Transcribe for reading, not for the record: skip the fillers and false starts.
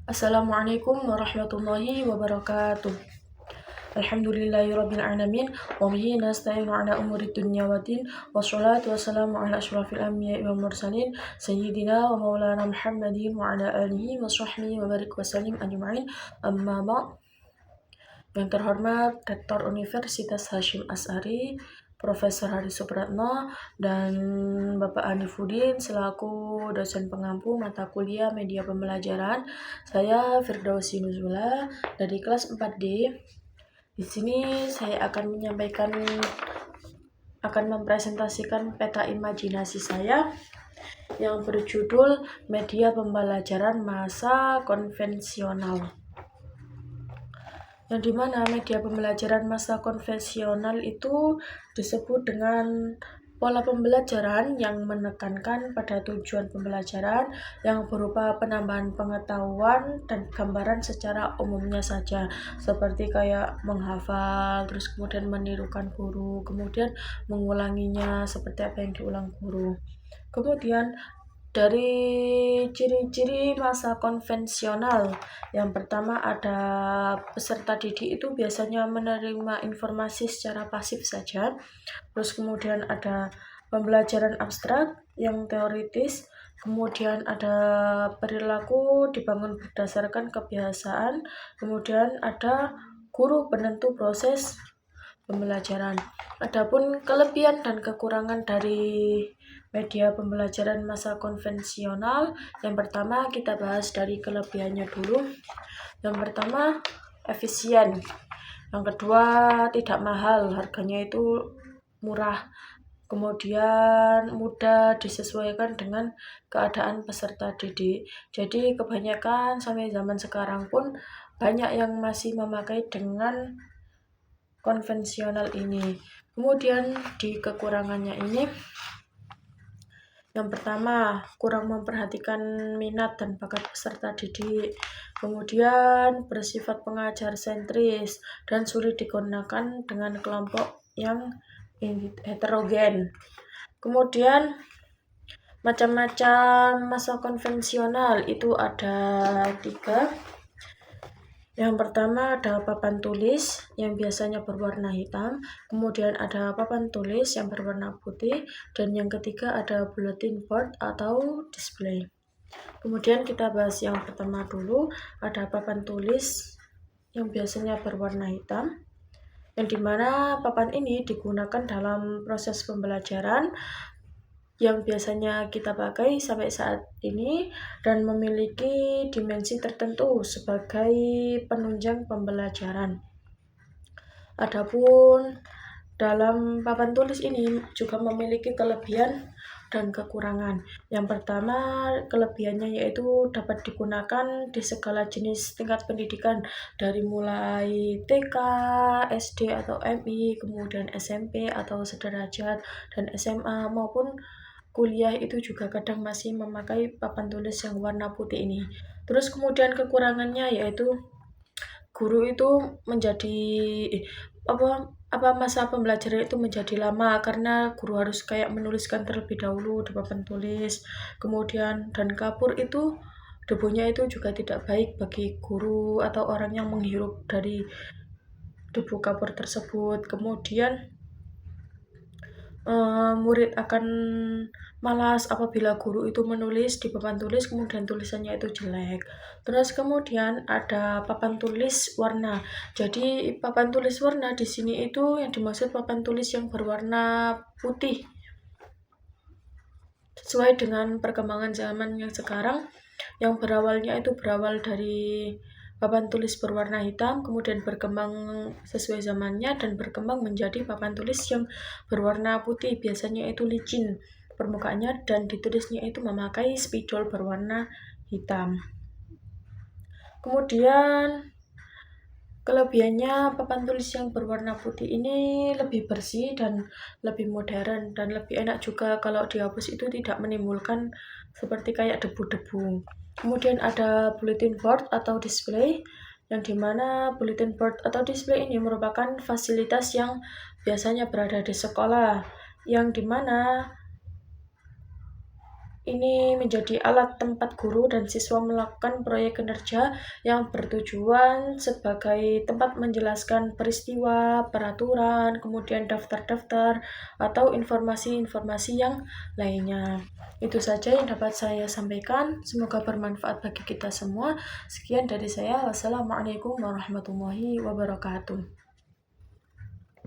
Assalamualaikum warahmatullahi wabarakatuh. Alhamdulillahirabbil alamin wa bihi nasta'inu ala umuri dunya waddin wassalatu wassalamu ala asyrafil anbiya'i wal mursalin sayyidina wa maulana Muhammadin wa ala alihi wa sahbihi wa barik wa sallim ajma'in. Amma ba'd. Yang terhormat Rektor Universitas Hasyim Asy'ari Profesor Hari Supratno dan Bapak Hanifudin selaku dosen pengampu mata kuliah media pembelajaran. Saya Firdausi Nuzula dari kelas 4D. Di sini saya akan mempresentasikan peta imajinasi saya yang berjudul Media Pembelajaran Masa Konvensional. Yang dimana media pembelajaran masa konvensional itu disebut dengan pola pembelajaran yang menekankan pada tujuan pembelajaran yang berupa penambahan pengetahuan dan gambaran secara umumnya saja, seperti kayak menghafal, terus kemudian menirukan guru, kemudian mengulanginya seperti apa yang diulang guru. Kemudian dari ciri-ciri masa konvensional, yang pertama ada peserta didik itu biasanya menerima informasi secara pasif saja. Terus kemudian ada pembelajaran abstrak yang teoritis, kemudian ada perilaku dibangun berdasarkan kebiasaan, kemudian ada guru penentu proses pembelajaran. Adapun kelebihan dan kekurangan dari media pembelajaran masa konvensional, yang pertama kita bahas dari kelebihannya dulu. Yang pertama, efisien. Yang kedua, tidak mahal, harganya itu murah. Kemudian mudah disesuaikan dengan keadaan peserta didik. Jadi kebanyakan sampai zaman sekarang pun banyak yang masih memakai dengan konvensional ini. Kemudian di kekurangannya ini, yang pertama, kurang memperhatikan minat dan bakat peserta didik. Kemudian bersifat pengajar sentris dan sulit digunakan dengan kelompok yang heterogen. Kemudian macam-macam masa konvensional itu ada 3. Yang pertama ada papan tulis yang biasanya berwarna hitam, kemudian ada papan tulis yang berwarna putih, dan yang ketiga ada bulletin board atau display. Kemudian kita bahas yang pertama dulu, ada papan tulis yang biasanya berwarna hitam, yang dimana papan ini digunakan dalam proses pembelajaran yang biasanya kita pakai sampai saat ini dan memiliki dimensi tertentu sebagai penunjang pembelajaran. Adapun dalam papan tulis ini juga memiliki kelebihan dan kekurangan. Yang pertama, kelebihannya yaitu dapat digunakan di segala jenis tingkat pendidikan, dari mulai TK, SD atau MI, kemudian SMP atau sederajat, dan SMA maupun kuliah itu juga kadang masih memakai papan tulis yang warna putih ini. Terus kemudian kekurangannya yaitu guru itu masa pembelajaran itu menjadi lama karena guru harus kayak menuliskan terlebih dahulu di papan tulis. Kemudian dan kapur itu debunya itu juga tidak baik bagi guru atau orang yang menghirup dari debu kapur tersebut. Kemudian murid akan malas apabila guru itu menulis di papan tulis kemudian tulisannya itu jelek. Terus kemudian ada papan tulis warna. Jadi papan tulis warna di sini itu yang dimaksud papan tulis yang berwarna putih. Sesuai dengan perkembangan zaman yang sekarang, yang berawal dari papan tulis berwarna hitam, kemudian berkembang sesuai zamannya dan berkembang menjadi papan tulis yang berwarna putih, biasanya itu licin permukaannya dan ditulisnya itu memakai spidol berwarna hitam. Kemudian kelebihannya papan tulis yang berwarna putih ini lebih bersih dan lebih modern dan lebih enak juga kalau dihapus itu tidak menimbulkan seperti kayak debu-debu. Kemudian ada bulletin board atau display, yang dimana bulletin board atau display ini merupakan fasilitas yang biasanya berada di sekolah, yang dimana ini menjadi alat tempat guru dan siswa melakukan proyek kerja yang bertujuan sebagai tempat menjelaskan peristiwa, peraturan, kemudian daftar-daftar, atau informasi-informasi yang lainnya. Itu saja yang dapat saya sampaikan. Semoga bermanfaat bagi kita semua. Sekian dari saya. Wassalamualaikum warahmatullahi wabarakatuh.